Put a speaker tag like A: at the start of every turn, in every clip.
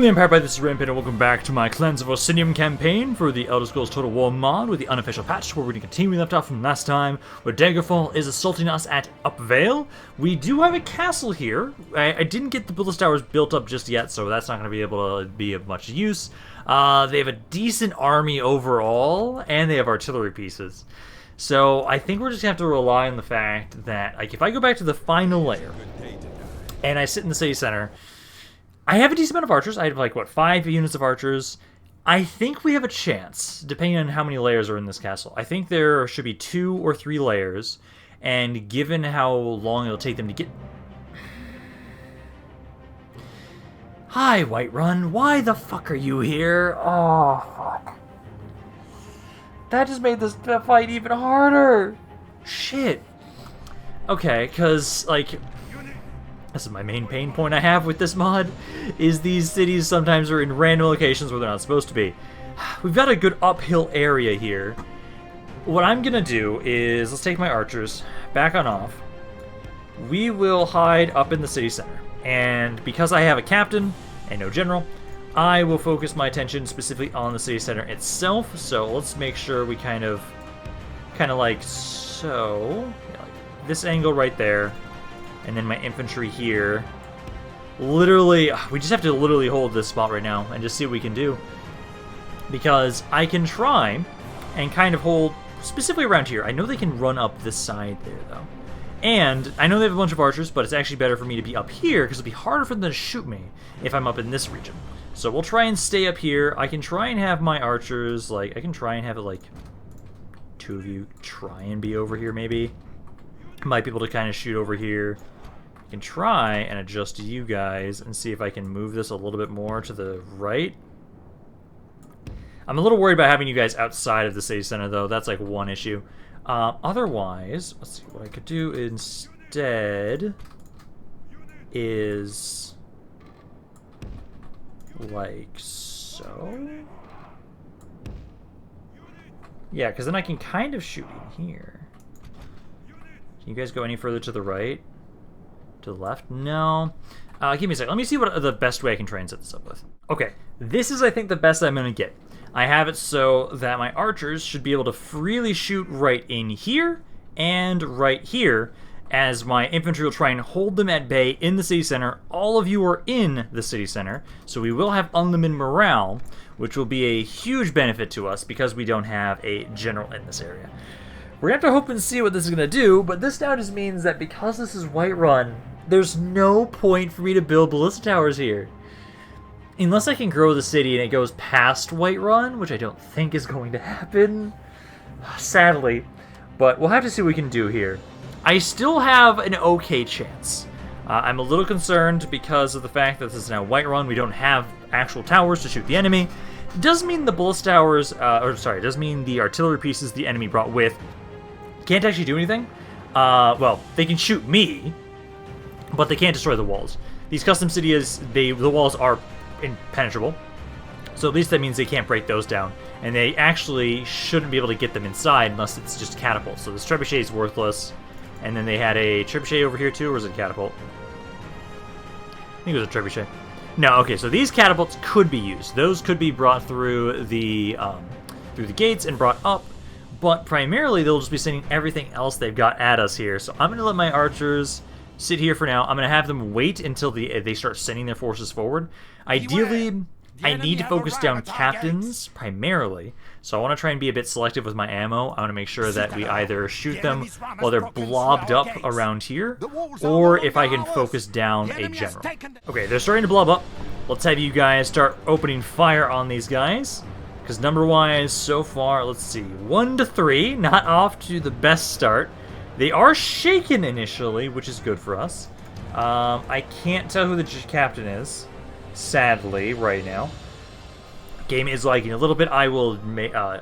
A: the Empire by this is Rampaned, and welcome back to my Clans of Orsinium campaign for the Elder Scrolls Total War mod with the unofficial patch, where we're going to continue left off from last time, where Daggerfall is assaulting us at Upvale. We do have a castle here. I didn't get the Ballista Towers built up just yet, so that's not going to be able to be of much use. They have a decent army overall, and they have artillery pieces. So I think we're just going to have to rely on the fact that, like, if I go back to the final layer, and I sit in the city center, I have a decent amount of archers. I have, like, what, 5 units of archers. I think we have a chance, depending on how many layers are in this castle. I think there should be 2 or 3 layers, and given how long it'll take them to get... Hi, Whiterun. Why the fuck are you here? Oh, fuck. That just made this fight even harder. Shit. Okay, because, like... This is my main pain point I have with this mod, is these cities sometimes are in random locations where they're not supposed to be. We've got a good uphill area here. What I'm gonna do is, let's take my archers back on off. We will hide up in the city center. And because I have a captain and no general, I will focus my attention specifically on the city center itself. So let's make sure we kind of like so. Yeah, like this angle right there. And then my infantry here. Literally, we just have to literally hold this spot right now and just see what we can do. Because I can try and kind of hold specifically around here. I know they can run up this side there, though. And I know they have a bunch of archers, but it's actually better for me to be up here because it'll be harder for them to shoot me if I'm up in this region. So we'll try and stay up here. I can try and have my archers, like, I can try and have it, like, 2 of you try and be over here, maybe. Might be able to kind of shoot over here. I can try and adjust you guys and see if I can move this a little bit more to the right. I'm a little worried about having you guys outside of the city center, though. That's like one issue. Otherwise, let's see, what I could do instead is like so. Yeah, because then I can kind of shoot in here. Can you guys go any further to the right? To the left? No. Give me a second. Let me see what the best way I can try and set this up with. Okay, this is, I think, the best I'm going to get. I have it so that my archers should be able to freely shoot right in here and right here, as my infantry will try and hold them at bay in the city center. All of you are in the city center, so we will have unlimited morale, which will be a huge benefit to us because we don't have a general in this area. We're going to have to hope and see what this is going to do, but this now just means that because this is Whiterun, there's no point for me to build Ballista Towers here. Unless I can grow the city and it goes past Whiterun, which I don't think is going to happen, sadly. But we'll have to see what we can do here. I still have an okay chance. I'm a little concerned because of the fact that this is now Whiterun. We don't have actual towers to shoot the enemy. It does mean the Ballista Towers, it does mean the artillery pieces the enemy brought with can't actually do anything. Well, they can shoot me, but they can't destroy the walls. These custom cities, the walls are impenetrable, so at least that means they can't break those down, and they actually shouldn't be able to get them inside unless it's just catapult. So this trebuchet is worthless, and then they had a trebuchet over here too, or was it a catapult? I think it was a trebuchet. No, okay, so these catapults could be used. Those could be brought through the gates and brought up, but primarily they'll just be sending everything else they've got at us here. So I'm going to let my archers sit here for now. I'm going to have them wait until they start sending their forces forward. Ideally, I need to focus down captains primarily, so I want to try and be a bit selective with my ammo. I want to make sure that we either shoot them while they're blobbed up around here, or if I can focus down a general. Okay, they're starting to blob up. Let's have you guys start opening fire on these guys, because number-wise, so far, let's see, 1 to 3, not off to the best start. They are shaken initially, which is good for us. I can't tell who the captain is, sadly, right now. Game is lagging a little bit. I will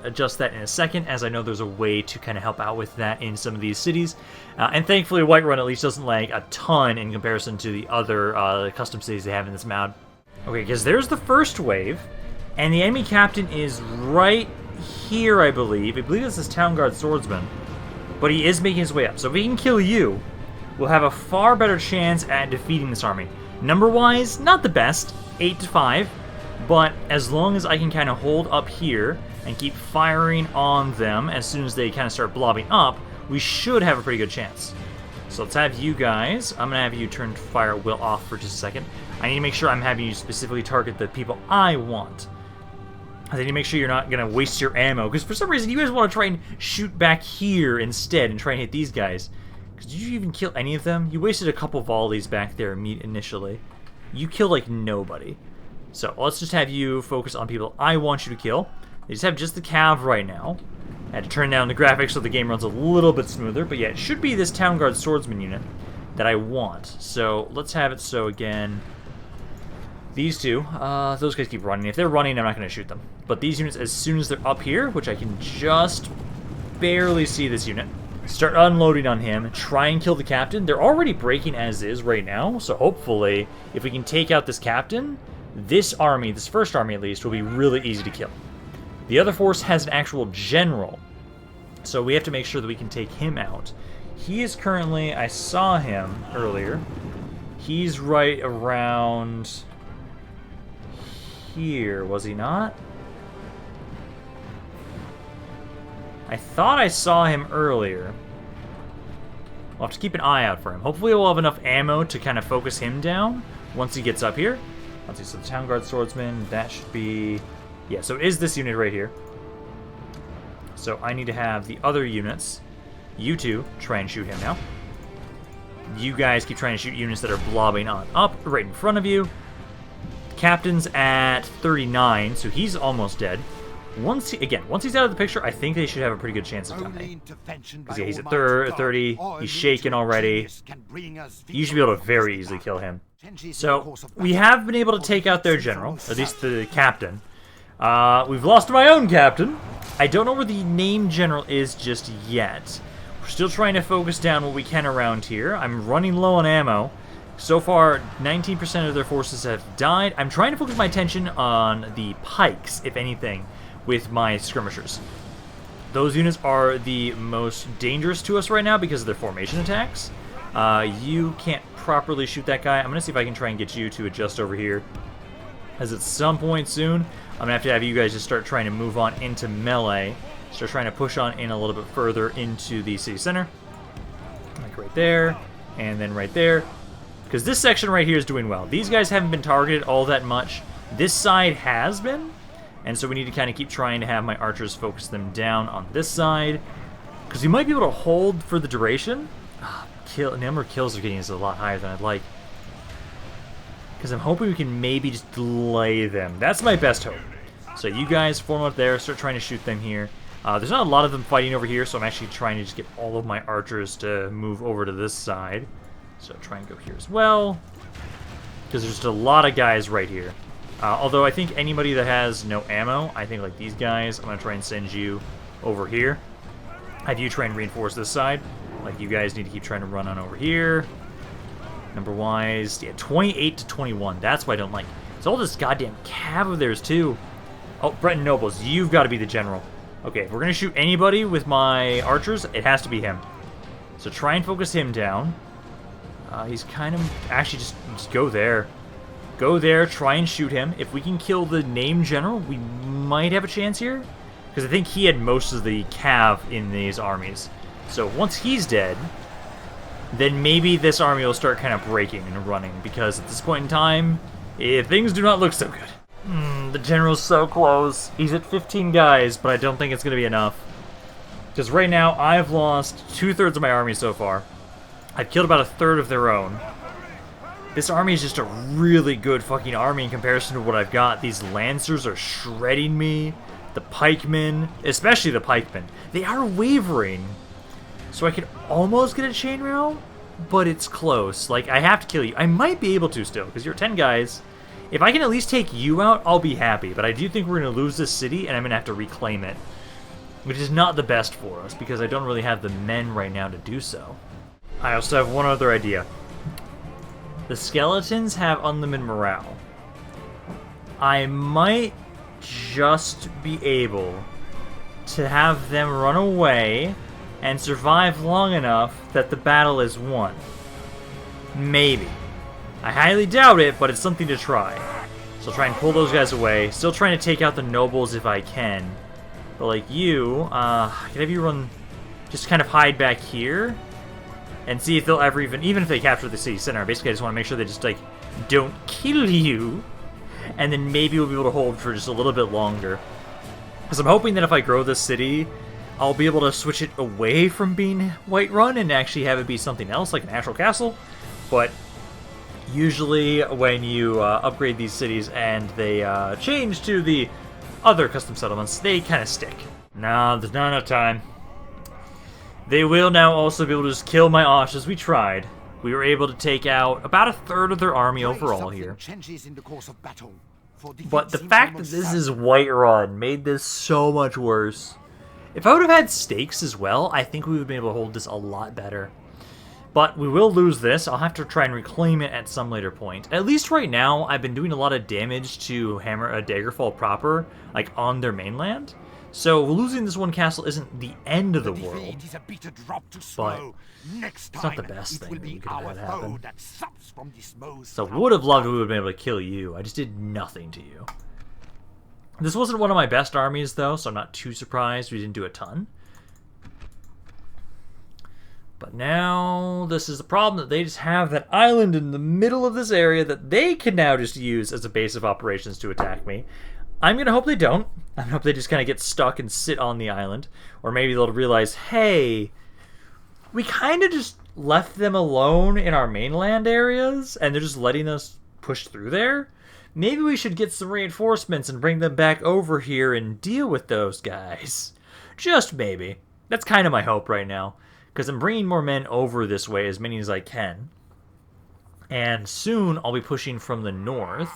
A: adjust that in a second, as I know there's a way to kind of help out with that in some of these cities. And thankfully, Whiterun at least doesn't lag a ton in comparison to the other custom cities they have in this mod. Okay, because there's the first wave, and the enemy captain is right here, I believe. I believe this is Town Guard Swordsman, but he is making his way up. So if he can kill you, we'll have a far better chance at defeating this army. Number-wise, not the best, 8 to 5. But as long as I can kind of hold up here and keep firing on them as soon as they kind of start blobbing up, we should have a pretty good chance. So let's have you guys, I'm going to have you turn fire at will off for just a second. I need to make sure I'm having you specifically target the people I want. I need to make sure you're not going to waste your ammo, because for some reason you guys want to try and shoot back here instead and try and hit these guys. Because did you even kill any of them? You wasted a couple volleys back there initially. You killed like nobody. So let's just have you focus on people I want you to kill. They just have just the cav right now. I had to turn down the graphics so the game runs a little bit smoother, but yeah, it should be this Town Guard Swordsman unit that I want. So let's have it so again, these two, those guys keep running. If they're running, I'm not going to shoot them. But these units, as soon as they're up here, which I can just barely see this unit, start unloading on him, try and kill the captain. They're already breaking as is right now, so hopefully, if we can take out this captain, this army, this first army at least, will be really easy to kill. The other force has an actual general, so we have to make sure that we can take him out. He is currently, I saw him earlier, he's right around here, was he not? I thought I saw him earlier. I'll have to keep an eye out for him. Hopefully we'll have enough ammo to kind of focus him down once he gets up here. Let's see, so the Town Guard Swordsman, that should be... Yeah, so it is this unit right here. So I need to have the other units, you two, try and shoot him now. You guys keep trying to shoot units that are blobbing on up right in front of you. The captain's at 39, so he's almost dead. Once he's out of the picture, I think they should have a pretty good chance of dying. Because yeah, he's at 30, he's shaken already. You should be able to very easily kill him. So, we have been able to take out their general, at least the captain. We've lost my own captain. I don't know where the named general is just yet. We're still trying to focus down what we can around here. I'm running low on ammo. So far, 19% of their forces have died. I'm trying to focus my attention on the pikes, if anything, with my skirmishers. Those units are the most dangerous to us right now because of their formation attacks. You can't properly shoot that guy. I'm going to see if I can try and get you to adjust over here. As at some point soon, I'm going to have you guys just start trying to move on into melee. Start trying to push on in a little bit further into the city center. Like right there, and then right there. Because this section right here is doing well. These guys haven't been targeted all that much. This side has been. And so we need to kind of keep trying to have my archers focus them down on this side. Because we might be able to hold for the duration. Number of kills are getting us a lot higher than I'd like. Because I'm hoping we can maybe just delay them. That's my best hope. So you guys form up there, start trying to shoot them here. There's not a lot of them fighting over here, so I'm actually trying to just get all of my archers to move over to this side. So try and go here as well. Because there's just a lot of guys right here. Although I think anybody that has no ammo, I think like these guys, I'm going to try and send you over here. Have you try and reinforce this side. Like you guys need to keep trying to run on over here. Number-wise, yeah, 28 to 21. That's what I don't like. It's all this goddamn cav of theirs, too. Oh, Breton Nobles, you've got to be the general. Okay, if we're going to shoot anybody with my archers, it has to be him. So try and focus him down. He's kind of... Actually, just go there. Go there, try and shoot him. If we can kill the named general, we might have a chance here. Because I think he had most of the cav in these armies. So once he's dead, then maybe this army will start kind of breaking and running. Because at this point in time, things do not look so good. The general's so close. He's at 15 guys, but I don't think it's going to be enough. Because right now, I've lost 2/3 of my army so far. I've killed about 1/3 of their own. This army is just a really good fucking army in comparison to what I've got. These lancers are shredding me. The pikemen, especially the pikemen, they are wavering. So I could almost get a chainmail, but it's close. Like, I have to kill you. I might be able to still, because you're 10 guys. If I can at least take you out, I'll be happy. But I do think we're going to lose this city, and I'm going to have to reclaim it. Which is not the best for us, because I don't really have the men right now to do so. I also have one other idea. The skeletons have unlimited morale. I might just be able to have them run away and survive long enough that the battle is won. Maybe. I highly doubt it, but it's something to try. So I'll try and pull those guys away. Still trying to take out the nobles if I can. But like you, can I have you run, just kind of hide back here and see if they'll ever even if they capture the city center. Basically, I just want to make sure they just like don't kill you, and then maybe we'll be able to hold for just a little bit longer. Because I'm hoping that if I grow this city, I'll be able to switch it away from being Whiterun and actually have it be something else, like an actual castle. But usually when you upgrade these cities and they change to the other custom settlements, they kind of stick. No, there's not enough time. They will now also be able to just kill my Orcish as we tried. We were able to take out about a third of their army overall here. But the fact that this is Whiterun made this so much worse. If I would have had stakes as well, I think we would have been able to hold this a lot better. But we will lose this. I'll have to try and reclaim it at some later point. At least right now, I've been doing a lot of damage to Daggerfall proper, like on their mainland. So losing this one castle isn't the end of the world, but it's not the best thing that you could have had happen. So would have loved we would have been able to kill you. I just did nothing to you. This wasn't one of my best armies though, so I'm not too surprised we didn't do a ton. But now, this is the problem, that they just have that island in the middle of this area that they can now just use as a base of operations to attack me. I'm going to hope they don't. I hope they just kind of get stuck and sit on the island. Or maybe they'll realize, hey, we kind of just left them alone in our mainland areas, and they're just letting us push through there. Maybe we should get some reinforcements and bring them back over here and deal with those guys. Just maybe. That's kind of my hope right now. Because I'm bringing more men over this way, as many as I can. And soon I'll be pushing from the north.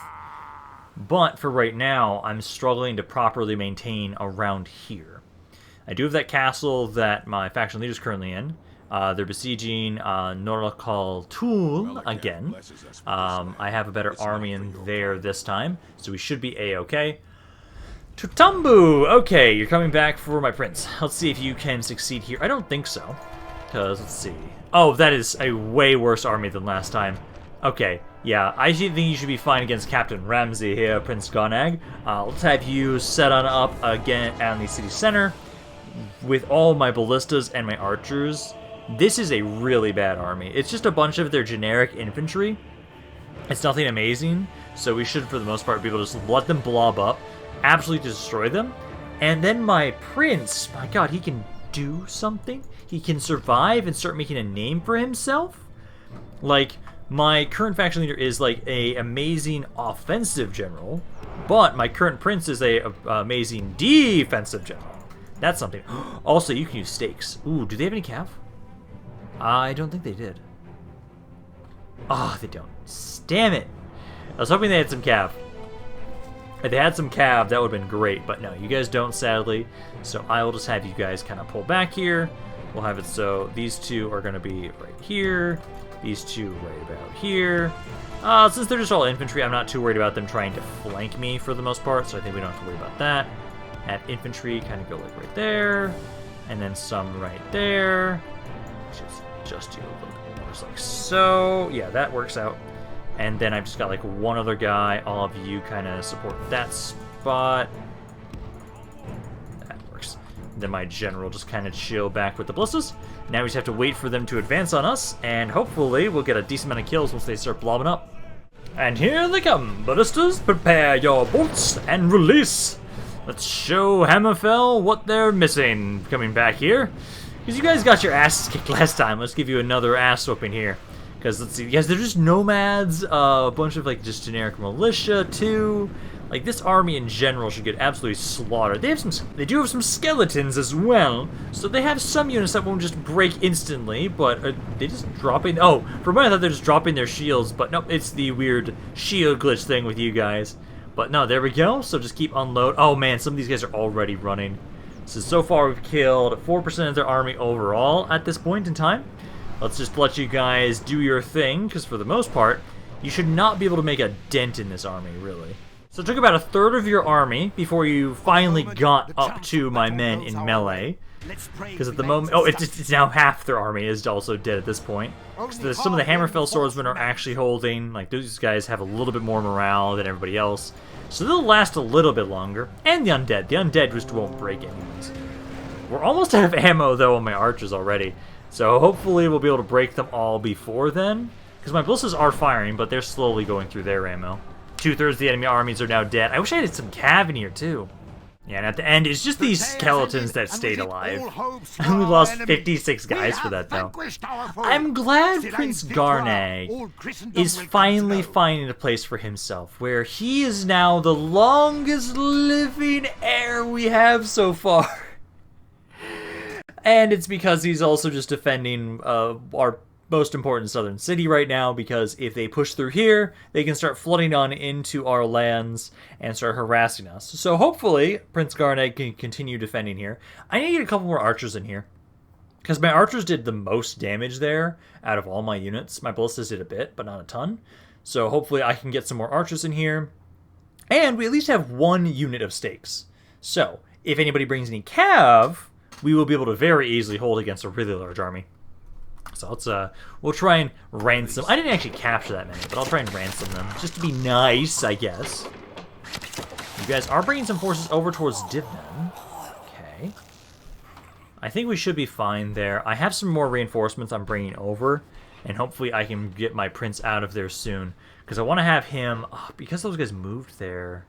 A: But for right now, I'm struggling to properly maintain around here. I do have that castle that my faction leader is currently in. They're besieging Norakul-Tum again. I have a better army in there this time, so we should be A-okay. Totambu! Okay, you're coming back for my prince. Let's see if you can succeed here. I don't think so. Because, let's see. Oh, that is a way worse army than last time. Okay, yeah, I think you should be fine against Captain Ramsay here, Prince Gonag. Let's have you set on up again on the city center with all my ballistas and my archers. This is a really bad army. It's just a bunch of their generic infantry. It's nothing amazing, so we should, for the most part, be able to just let them blob up, absolutely destroy them. And then my prince, my god, he can do something. He can survive and start making a name for himself. Like, my current faction leader is like a amazing offensive general, but my current prince is a amazing defensive general. That's something. Also, you can use stakes. Ooh, do they have any cav? I don't think they did. Oh, they don't. Damn it. I was hoping they had some cav. If they had some cav, that would have been great, but no, you guys don't, sadly. So I will just have you guys kind of pull back here. We'll have it so these two are going to be right here. These two right about here. Since they're just all infantry, I'm not too worried about them trying to flank me for the most part, so I think we don't have to worry about that. Have infantry kind of go like right there, and then some right there. Just do a little bit more, like so. Yeah, that works out. And then I've just got like one other guy. All of you kind of support that spot. That works. Then my general just kind of chill back with the ballistas. Now we just have to wait for them to advance on us, and hopefully we'll get a decent amount of kills once they start blobbing up. And here they come, ballistas. Prepare your bolts and release. Let's show Hammerfell what they're missing coming back here. Because you guys got your asses kicked last time. Let's give you another ass whooping here. Because let's see, guys, they're just nomads, a bunch of like just generic militia too. Like this army in general should get absolutely slaughtered. They do have some skeletons as well, so they have some units that won't just break instantly. But are they just dropping? Oh, for a moment I thought they're just dropping their shields, but nope, it's the weird shield glitch thing with you guys. But no, there we go. So just keep unload. Oh man, some of these guys are already running. So far we've killed 4% of their army overall at this point in time. Let's just let you guys do your thing, because for the most part, you should not be able to make a dent in this army, really. So it took about a third of your army before you finally got up to my men in melee. Because at the moment... Oh, it's now half their army is also dead at this point. Some of the Hammerfell swordsmen are actually holding. Like, those guys have a little bit more morale than everybody else. So they'll last a little bit longer. And the undead. The undead just won't break anyways. We're almost out of ammo, though, on my archers already. So hopefully we'll be able to break them all before then. Because my ballistas are firing, but they're slowly going through their ammo. 2/3 of the enemy armies are now dead. I wish I had some cav in here, too. Yeah, and at the end, it's just these skeletons that stayed alive. We lost 56 guys for that, though. I'm glad Prince Garnag is finally finding a place for himself, where he is now the longest living heir we have so far. And it's because he's also just defending our most important southern city right now, because if they push through here, they can start flooding on into our lands and start harassing us. So hopefully, Prince Garnag can continue defending here. I need to get a couple more archers in here, because my archers did the most damage there out of all my units. My ballistas did a bit, but not a ton. So hopefully I can get some more archers in here. And we at least have one unit of stakes. So if anybody brings any cav, we will be able to very easily hold against a really large army. So let's we'll try and ransom. I didn't actually capture that many, but I'll try and ransom them just to be nice, I guess. You guys are bringing some forces over towards Divnan. Okay. I think we should be fine there. I have some more reinforcements I'm bringing over, and hopefully I can get my prince out of there soon, because I want to have him. Oh, because those guys moved there.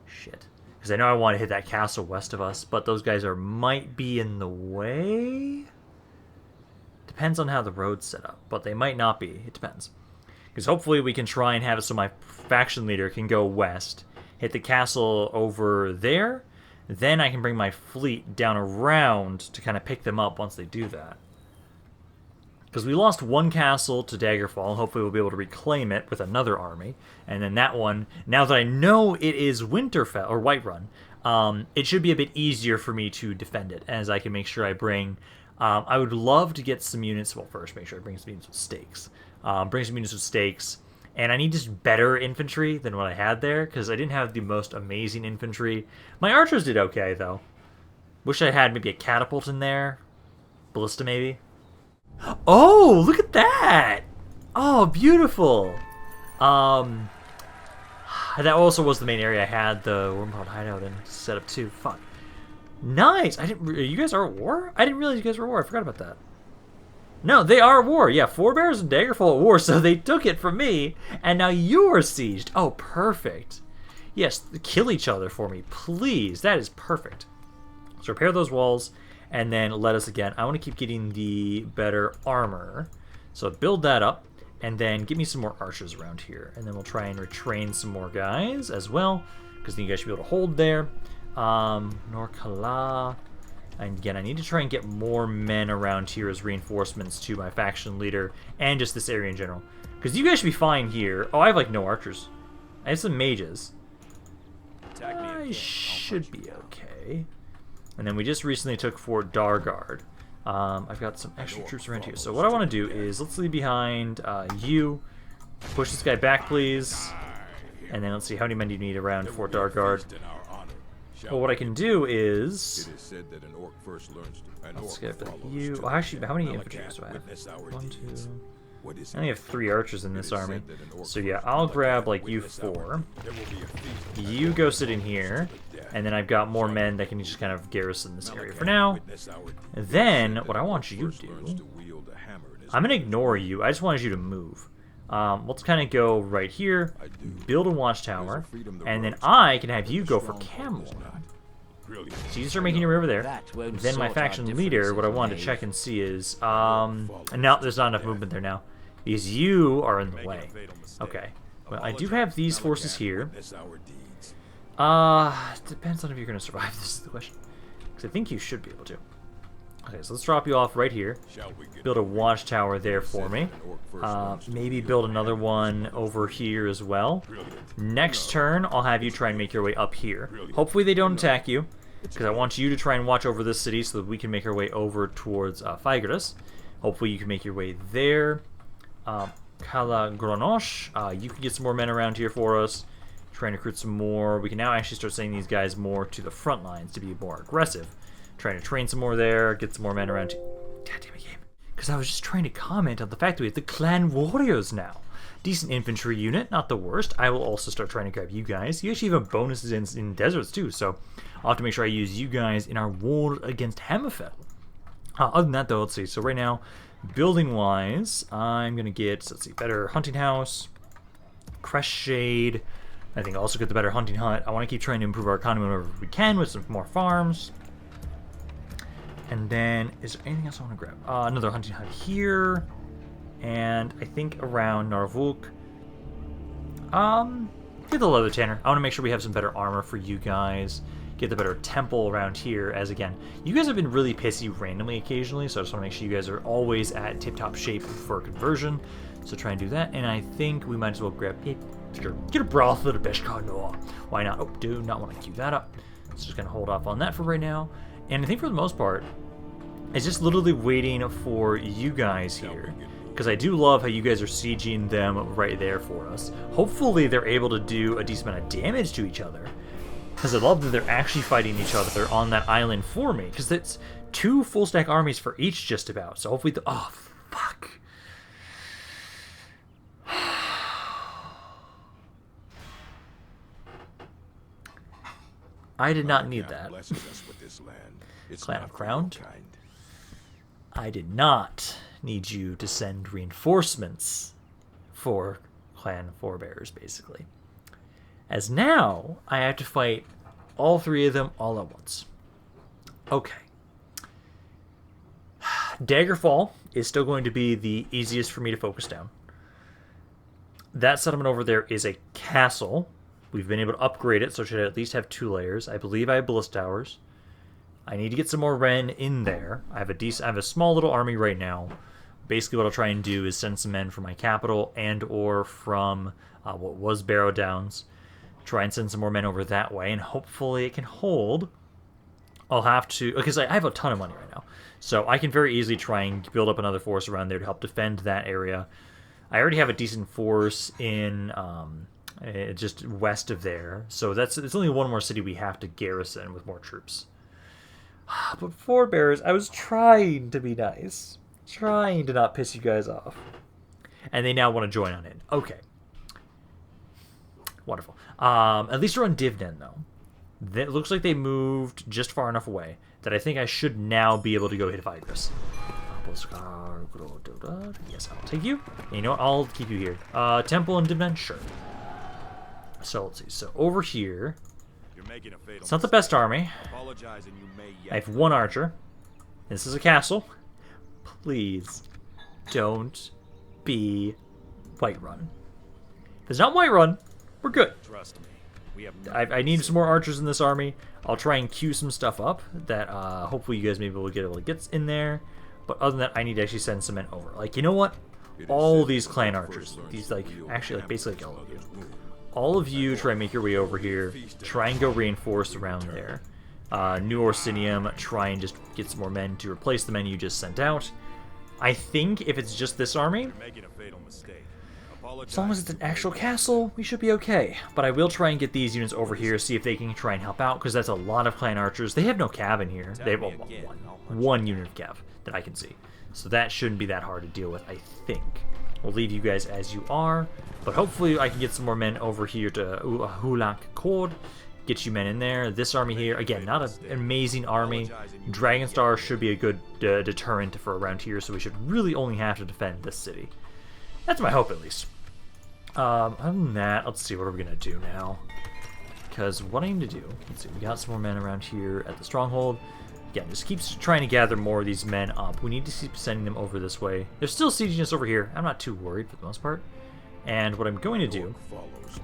A: Shit. Because I know I want to hit that castle west of us, but those guys might be in the way. Depends on how the road's set up, but they might not be. It depends. Because hopefully we can try and have it so my faction leader can go west, hit the castle over there, then I can bring my fleet down around to kind of pick them up once they do that. Because we lost one castle to Daggerfall, and hopefully we'll be able to reclaim it with another army. And then that one, now that I know it is Winterfell, or Whiterun, it should be a bit easier for me to defend it, as I can make sure I bring... I would love to get some units. Well, first, make sure I bring some units with stakes. Bring some units with stakes. And I need just better infantry than what I had there, because I didn't have the most amazing infantry. My archers did okay, though. Wish I had maybe a catapult in there. Ballista, maybe. Oh, look at that! Oh, beautiful! That also was the main area I had the Wormpod hideout in set up, too. Fuck. Nice! You guys are at war? I didn't realize you guys were at war. I forgot about that. No, they are at war. Yeah, Forebears and Daggerfall at war, so they took it from me, and now you're sieged. Oh, perfect. Yes, kill each other for me, please. That is perfect. So repair those walls, and then let us again. I want to keep getting the better armor. So build that up, and then give me some more archers around here. And then we'll try and retrain some more guys as well, because then you guys should be able to hold there. Norkala. And again, I need to try and get more men around here as reinforcements to my faction leader and just this area in general. Because you guys should be fine here. Oh, I have like no archers. I have some mages. I should be okay. And then we just recently took Fort Dargard. I've got some extra troops around here. So what I want to do is let's leave behind you. Push this guy back, please. And then let's see, how many men do you need around Fort Dargard? Well, what I can do is... Let's get you... Oh, actually, how many infantry do I have? 1, 2... I only have 3 archers in this army. So yeah, I'll grab, like, you 4. You go sit in here. And then I've got more men that can just kind of garrison this area for now. And then, what I want you to do... I'm going to ignore you. I just wanted you to move. Let's kind of go right here, build a watchtower, and then I can have you go for Camel. So you start making your way over there. Then my faction leader, what I wanted to check and see is, and now there's not enough movement there now, because you are in the way. Okay, well I do have these forces here. Depends on if you're going to survive, this is the question. Because I think you should be able to. Okay, so let's drop you off right here. Build a watchtower there for me. Maybe build another one over here as well. Next turn, I'll have you try and make your way up here. Hopefully they don't attack you, because I want you to try and watch over this city so that we can make our way over towards Phrygias. Hopefully you can make your way there. Kala Gronosh, you can get some more men around here for us. Trying to recruit some more. We can now actually start sending these guys more to the front lines to be more aggressive. Trying to train some more there, get some more men around. God damn it, game. Because I was just trying to comment on the fact that we have the clan warriors now. Decent infantry unit, not the worst. I will also start trying to grab you guys. You actually have bonuses in deserts too, so I'll have to make sure I use you guys in our war against Hammerfell. Other than that, though, let's see. So right now, building-wise, I'm going to get, let's see, better hunting house, crest shade. I think I'll also get the better hunting hut. I want to keep trying to improve our economy whenever we can with some more farms. And then, is there anything else I want to grab? Another hunting hut here. And I think around Narvuk. Get the leather tanner. I want to make sure we have some better armor for you guys. Get the better temple around here, as again, you guys have been really pissy randomly occasionally, so I just want to make sure you guys are always at tip-top shape for conversion. So try and do that, and I think we might as well grab it. Get a brothel to Beshkar. Why not? Oh, do not want to queue that up. So just gonna hold off on that for right now. And I think for the most part, it's just literally waiting for you guys here. Because I do love how you guys are sieging them right there for us. Hopefully they're able to do a decent amount of damage to each other. Because I love that they're actually fighting each other on that island for me. Because it's 2 full stack armies for each just about. So hopefully oh, fuck. I did not need that. Clan of Crowned. I did not need you to send reinforcements for clan forebears, basically. As now, I have to fight all 3 of them all at once. Okay. Daggerfall is still going to be the easiest for me to focus down. That settlement over there is a castle. We've been able to upgrade it, so it should at least have 2 layers. I believe I have ballista towers. I need to get some more Ren in there. I have a small little army right now. Basically, what I'll try and do is send some men from my capital and or from what was Barrow Downs. Try and send some more men over that way, and hopefully it can hold. I'll have to, because I have a ton of money right now, so I can very easily try and build up another force around there to help defend that area. I already have a decent force in just west of there, so it's only one more city we have to garrison with more troops. But forebears, I was trying to be nice. Trying to not piss you guys off. And they now want to join on in. Okay. Wonderful. At least they're on Divnen, though. It looks like they moved just far enough away that I think I should now be able to go hit Vigris. Yes, I'll take you. And you know what? I'll keep you here. Temple and Divnen? Sure. So, let's see. So, over here... It's not the best army. I have 1 archer. This is a castle. Please don't be Whiterun. If it's not Whiterun, we're good.
B: Trust me.
A: I need some more archers in this army. I'll try and queue some stuff up that hopefully you guys maybe will get able to get in there. But other than that, I need to actually send some men over. Like, you know what? All these clan archers, these actually basically all of you. All of you try and make your way over here. Try and go reinforce around there. New Orsinium, try and just get some more men to replace the men you just sent out. I think if it's just this army, as long as it's an actual castle, we should be okay. But I will try and get these units over here, see if they can try and help out, because that's a lot of clan archers. They have no cav in here. They have one unit of cav that I can see. So that shouldn't be that hard to deal with, I think. We'll leave you guys as you are, but hopefully I can get some more men over here to Hulak-Khord, get you men in there. This army here, again, not an amazing army. Dragonstar should be a good deterrent for around here, so we should really only have to defend this city. That's my hope, at least. Other than that, let's see, what are we going to do now? Because what I need to do, let's see, we got some more men around here at the stronghold. Again, just keep trying to gather more of these men up. We need to keep sending them over this way. They're still sieging us over here. I'm not too worried for the most part. And what I'm going to do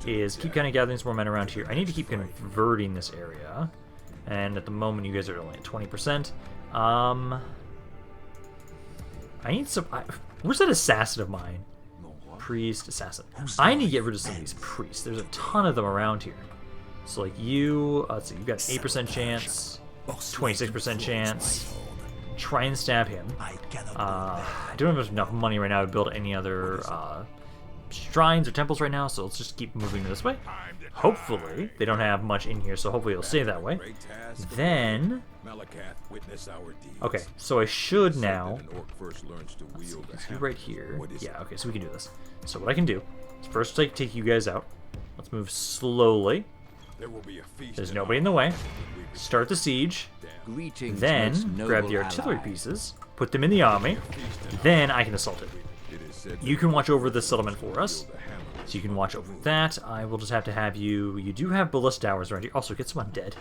A: is keep kind of gathering some more men around here. I need to keep converting this area. And at the moment, you guys are only at 20%. I need some... where's that assassin of mine? Priest, assassin. I need to get rid of some of these priests. There's a ton of them around here. So, like, you... let's see, you've got an 8% chance... 26% chance. Try and stab him. I don't have enough money right now to build any other shrines or temples right now, so let's just keep moving this way. Hopefully, they don't have much in here, so hopefully it'll stay that way. Then... Okay, so I should now... Let's see, right here. Yeah, okay, so we can do this. So what I can do is first take you guys out. Let's move slowly. There's nobody in the way. Start the siege. Then grab the artillery pieces, put them in the army. Then I can assault it. You can watch over this settlement for us. So you can watch over that. I will just have to have you... You do have ballista towers around here. Also, get some undead.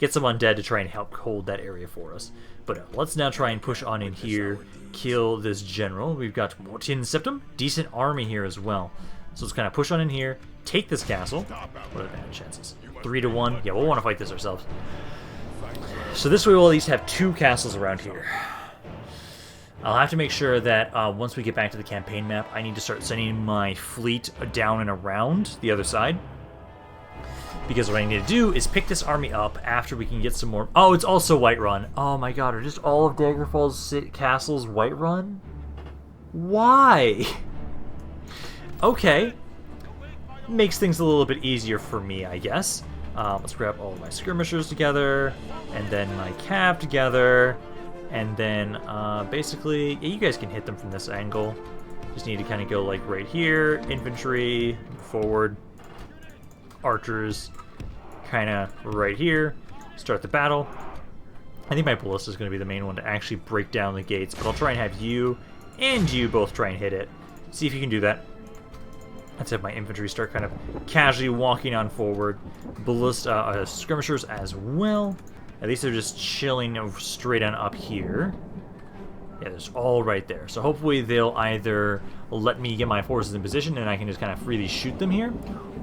A: Get some undead to try and help hold that area for us. But let's now try and push on in here. Kill this general. We've got Mortin Septum. Decent army here as well. So let's kind of push on in here. Take this castle. What are the bad chances? 3 to 1. Yeah, we'll want to fight this ourselves. So this way we'll at least have 2 castles around here. I'll have to make sure that once we get back to the campaign map, I need to start sending my fleet down and around the other side. Because what I need to do is pick this army up after we can get some more... Oh, it's also Whiterun. Oh my god, are just all of Daggerfall's castles Whiterun? Why? Okay. Makes things a little bit easier for me, I guess. Let's grab all of my skirmishers together, and then my cav together, and then basically, yeah, you guys can hit them from this angle. Just need to kind of go like right here, infantry, forward, archers, kind of right here, start the battle. I think my ballista is going to be the main one to actually break down the gates, but I'll try and have you and you both try and hit it. See if you can do that. Let's have my infantry start kind of casually walking on forward. Ballista, skirmishers as well. At least they're just chilling straight on up here. Yeah, there's all right there. So hopefully they'll either let me get my forces in position and I can just kind of freely shoot them here,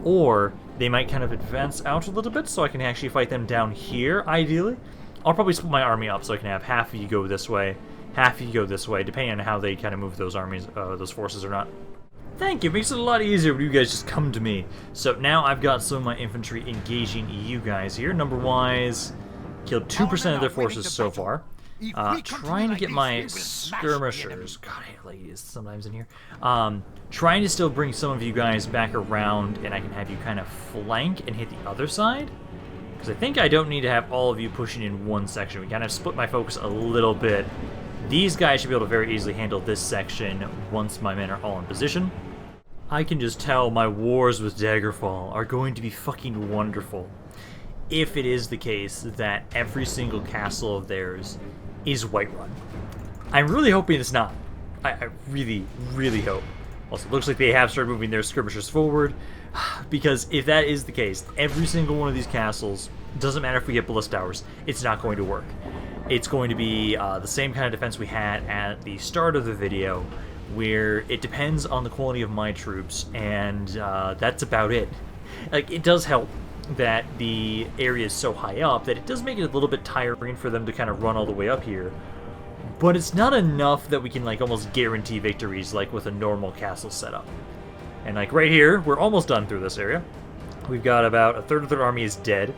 A: or they might kind of advance out a little bit so I can actually fight them down here, ideally. I'll probably split my army up so I can have half of you go this way, half of you go this way, depending on how they kind of move those armies, those forces or not. Thank you, it makes it a lot easier when you guys just come to me. So now I've got some of my infantry engaging you guys here. Number-wise, killed 2% of their forces so far. Trying to get my skirmishers. God, I hate ladies sometimes in here. Trying to still bring some of you guys back around, and I can have you kind of flank and hit the other side. Because I think I don't need to have all of you pushing in one section. We kind of split my focus a little bit. These guys should be able to very easily handle this section once my men are all in position. I can just tell my wars with Daggerfall are going to be fucking wonderful. If it is the case that every single castle of theirs is Whiterun. I'm really hoping it's not. I really, really hope. Also, it looks like they have started moving their skirmishers forward, because if that is the case, every single one of these castles, doesn't matter if we get ballista towers, it's not going to work. It's going to be the same kind of defense we had at the start of the video, where it depends on the quality of my troops, and that's about it. Like, it does help that the area is so high up that it does make it a little bit tiring for them to kind of run all the way up here, but it's not enough that we can like almost guarantee victories like with a normal castle setup. And like right here, we're almost done through this area. We've got about a third of their army is dead.